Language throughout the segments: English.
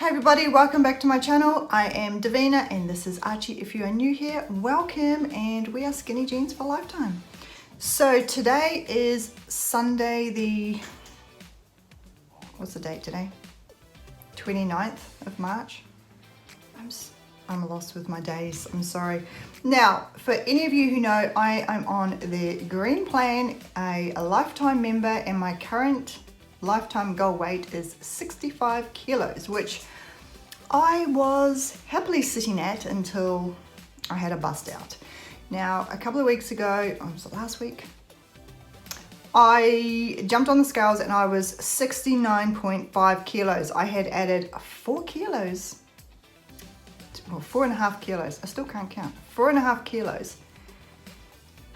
Hey everybody, welcome back to my channel. I am Davina and this is Archie. If you are new here, welcome, and we are Skinny Jeans for Lifetime. So today is Sunday what's the date today? 29th of March. I'm lost with my days, I'm sorry. Now, for any of you who know, I am on the Green Plan, a Lifetime member, and my current lifetime goal weight is 65 kilos, which I was happily sitting at until I had a bust out. Now, a couple of weeks ago, was it last week? I jumped on the scales and I was 69.5 kilos. I had added 4 kilos, well, 4.5 kilos. I still can't count. 4.5 kilos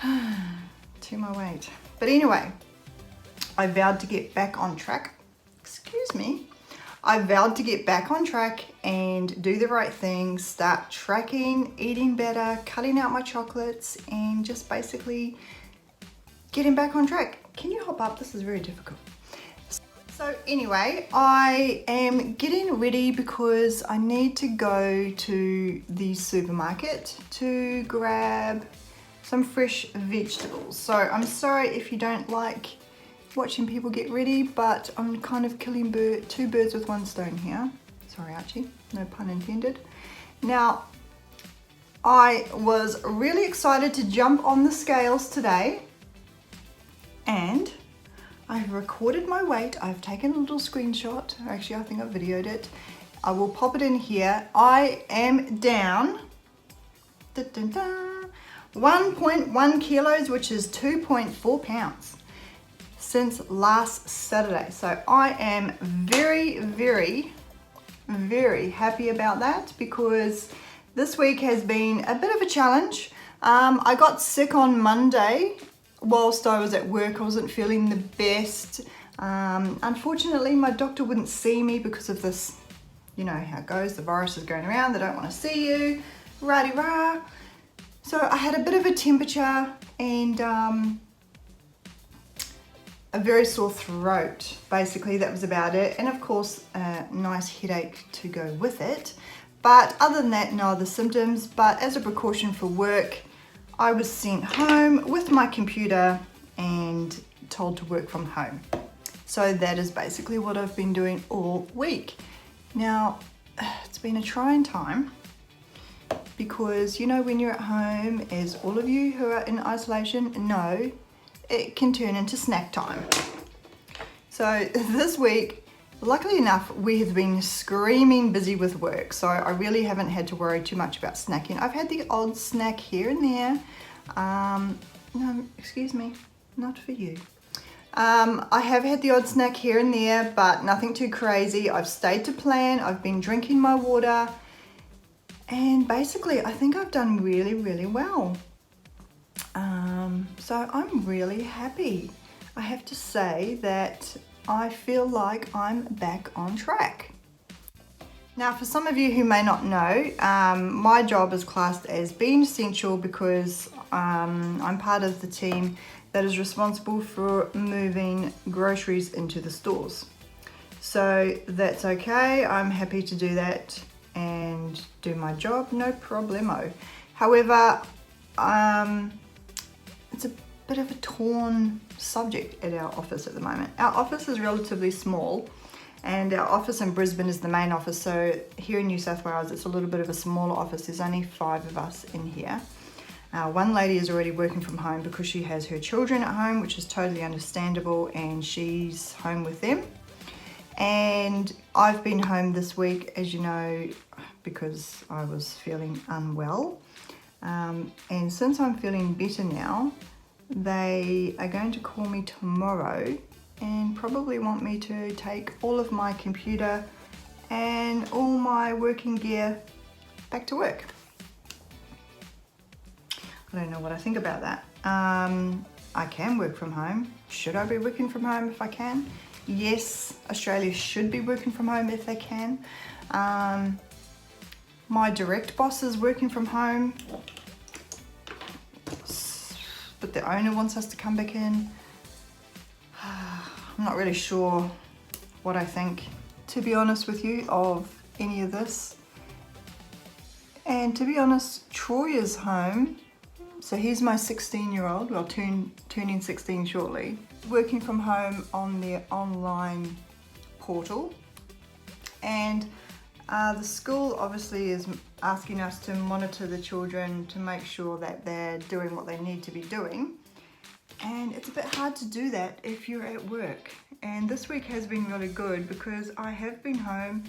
to my weight. But anyway, I vowed to get back on track. Excuse me. I vowed to get back on track and do the right things, start tracking, eating better, cutting out my chocolates, and just basically getting back on track. Can you hop up? This is very difficult. So anyway, I am getting ready because I need to go to the supermarket to grab some fresh vegetables. So I'm sorry if you don't like watching people get ready, but I'm kind of killing two birds with one stone here. Sorry Archie, no pun intended. Now, I was really excited to jump on the scales today, and I've recorded my weight. I've taken a little screenshot. Actually, I think I videoed it. I will pop it in here. I am down 1.1 kilos, which is 2.4 pounds. Since last Saturday. So I am very, very, very happy about that because this week has been a bit of a challenge. I got sick on Monday whilst I was at work. I wasn't feeling the best. Unfortunately, my doctor wouldn't see me because of this, you know how it goes, the virus is going around, they don't want to see you, rah-de-rah. So I had a bit of a temperature and a very sore throat. Basically, that was about it. And of course, a nice headache to go with it. But other than that, no other symptoms. But as a precaution for work, I was sent home with my computer and told to work from home. So that is basically what I've been doing all week. Now, it's been a trying time because, you know, when you're at home, as all of you who are in isolation know, it can turn into snack time. So this week, luckily enough, we have been screaming busy with work, so I really haven't had to worry too much about snacking. I've had the odd snack here and there. No, excuse me, not for you. I have had the odd snack here and there, but nothing too crazy. I've stayed to plan, I've been drinking my water, and basically I think I've done really, really well. So I'm really happy. I have to say that I feel like I'm back on track. Now, for some of you who may not know, my job is classed as being essential because I'm part of the team that is responsible for moving groceries into the stores. So that's okay. I'm happy to do that and do my job, no problemo. However, it's a bit of a torn subject at our office at the moment. Our office is relatively small, and our office in Brisbane is the main office. So here in New South Wales, it's a little bit of a smaller office. There's only 5 of us in here. One lady is already working from home because she has her children at home, which is totally understandable, and she's home with them. And I've been home this week, as you know, because I was feeling unwell. And since I'm feeling better now, they are going to call me tomorrow and probably want me to take all of my computer and all my working gear back to work. I don't know what I think about that. I can work from home. Should I be working from home if I can? Yes, Australia should be working from home if they can. My direct boss is working from home, but the owner wants us to come back in. I'm not really sure what I think, to be honest with you, of any of this. And to be honest, Troy is home. So he's my 16-year-old, well, turning 16 shortly, working from home on their online portal. And the school obviously is asking us to monitor the children to make sure that they're doing what they need to be doing. And it's a bit hard to do that if you're at work. And this week has been really good because I have been home.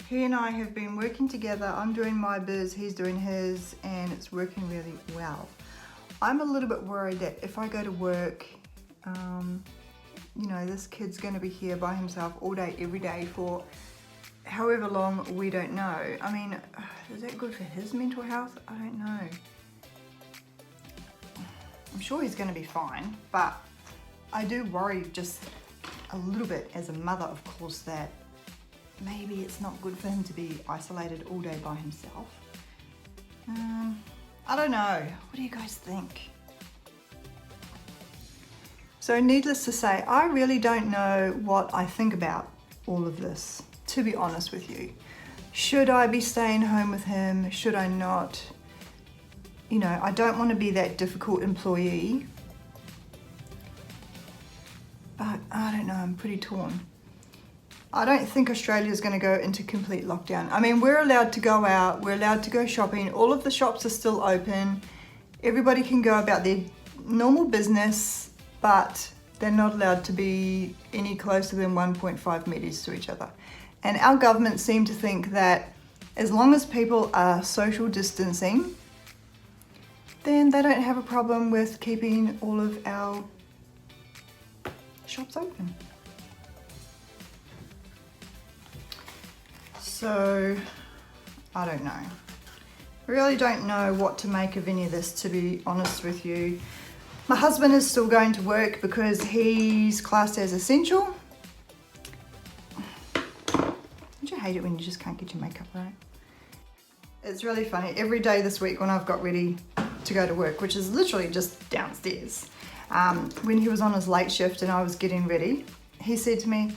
He and I have been working together. I'm doing my biz, he's doing his, and it's working really well. I'm a little bit worried that if I go to work, you know, this kid's going to be here by himself all day, every day for however long, we don't know. I mean, is that good for his mental health? I don't know. I'm sure he's going to be fine, but I do worry just a little bit as a mother, of course, that maybe it's not good for him to be isolated all day by himself. I don't know. What do you guys think? So needless to say, I really don't know what I think about all of this, to be honest with you. Should I be staying home with him? Should I not? You know, I don't want to be that difficult employee. But I don't know, I'm pretty torn. I don't think Australia is going to go into complete lockdown. I mean, we're allowed to go out, we're allowed to go shopping, all of the shops are still open, everybody can go about their normal business, but they're not allowed to be any closer than 1.5 meters to each other. And our government seem to think that as long as people are social distancing, then they don't have a problem with keeping all of our shops open. So, I don't know. I really don't know what to make of any of this, to be honest with you. My husband is still going to work because he's classed as essential. Don't you hate it when you just can't get your makeup right? It's really funny. Every day this week when I've got ready to go to work, which is literally just downstairs, when he was on his late shift and I was getting ready, he said to me,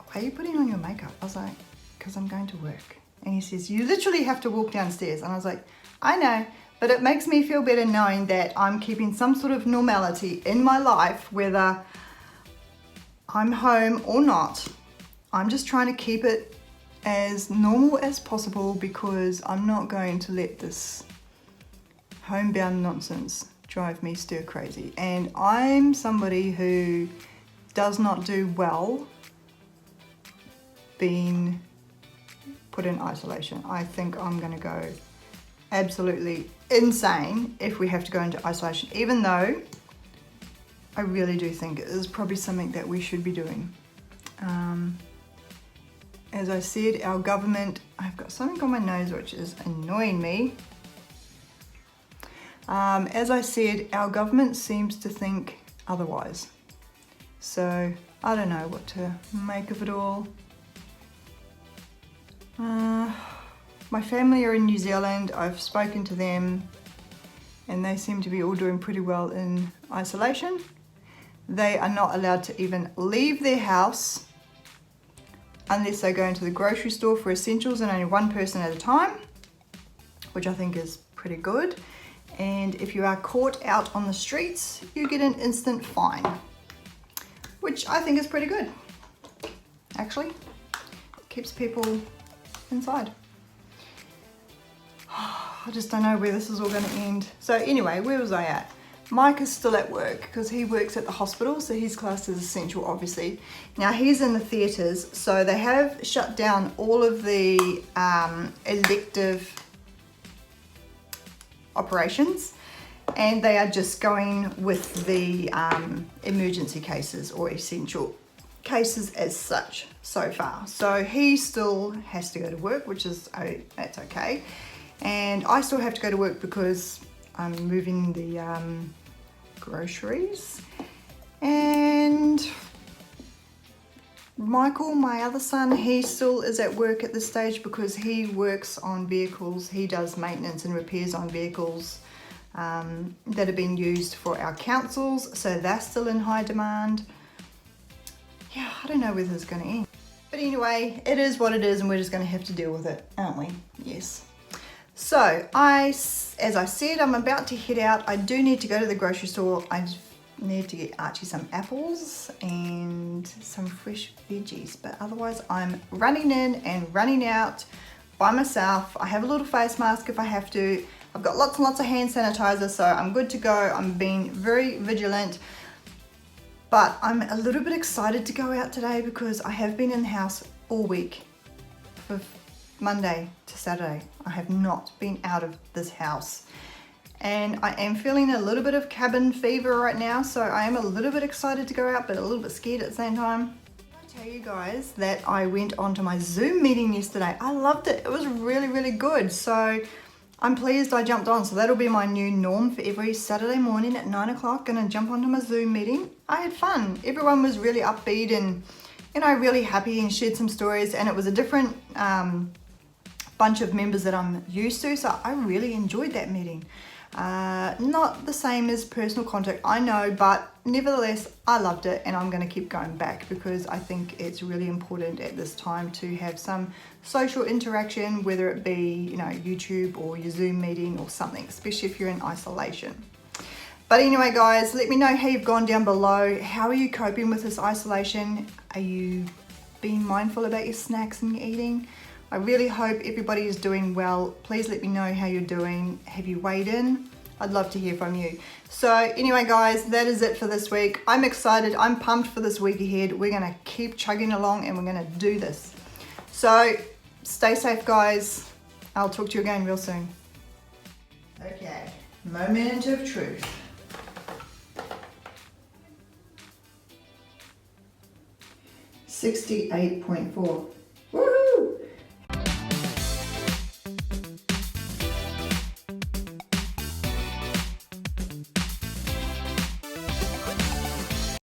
"Why are you putting on your makeup?" I was like, "Because I'm going to work." And he says, "You literally have to walk downstairs." And I was like, "I know, but it makes me feel better knowing that I'm keeping some sort of normality in my life, whether I'm home or not. I'm just trying to keep it as normal as possible because I'm not going to let this homebound nonsense drive me stir crazy." And I'm somebody who does not do well being put in isolation. I think I'm going to go absolutely insane if we have to go into isolation, even though I really do think it is probably something that we should be doing. As I said, our government, I've got something on my nose which is annoying me. As I said, our government seems to think otherwise. So I don't know what to make of it all. My family are in New Zealand. I've spoken to them and they seem to be all doing pretty well in isolation. They are not allowed to even leave their house unless they go into the grocery store for essentials, and only one person at a time, which I think is pretty good. And if you are caught out on the streets, you get an instant fine, which I think is pretty good. Actually, it keeps people inside. I just don't know where this is all going to end. So anyway, where was I at? Mike is still at work because he works at the hospital, so he's classed as essential, obviously. Now he's in the theatres, so they have shut down all of the elective operations, and they are just going with the emergency cases or essential cases as such so far. So he still has to go to work, which is, that's okay. And I still have to go to work because I'm moving the groceries. And Michael, my other son, he still is at work at this stage because he works on vehicles. He does maintenance and repairs on vehicles that are being used for our councils, so that's still in high demand. Yeah, I don't know whether it's going to end. But anyway, it is what it is and we're just going to have to deal with it, aren't we? Yes. So as I said, I'm about to head out. I do need to go to the grocery store. I need to get Archie some apples and some fresh veggies, but otherwise I'm running in and running out by myself. I have a little face mask if I have to. I've got lots and lots of hand sanitizer, so I'm good to go. I'm being very vigilant, but I'm a little bit excited to go out today because I have been in the house all week. For Monday to Saturday, I have not been out of this house. And I am feeling a little bit of cabin fever right now, so I am a little bit excited to go out, but a little bit scared at the same time. I tell you guys that I went onto my Zoom meeting yesterday. I loved it. It was really, really good. So I'm pleased I jumped on. So that'll be my new norm for every Saturday morning at 9 o'clock. Gonna jump onto my Zoom meeting. I had fun. Everyone was really upbeat and, you know, really happy and shared some stories. And it was a different bunch of members that I'm used to. So I really enjoyed that meeting. Not the same as personal contact, I know, but nevertheless I loved it and I'm going to keep going back because I think it's really important at this time to have some social interaction, whether it be, you know, YouTube or your Zoom meeting or something, especially if you're in isolation. But anyway guys, let me know how you've gone down below. How are you coping with this isolation? Are you being mindful about your snacks and your eating? I really hope everybody is doing well. Please let me know how you're doing. Have you weighed in? I'd love to hear from you. So anyway guys, that is it for this week. I'm excited, I'm pumped for this week ahead. We're gonna keep chugging along and we're gonna do this. So stay safe guys. I'll talk to you again real soon. Okay, moment of truth. 68.4.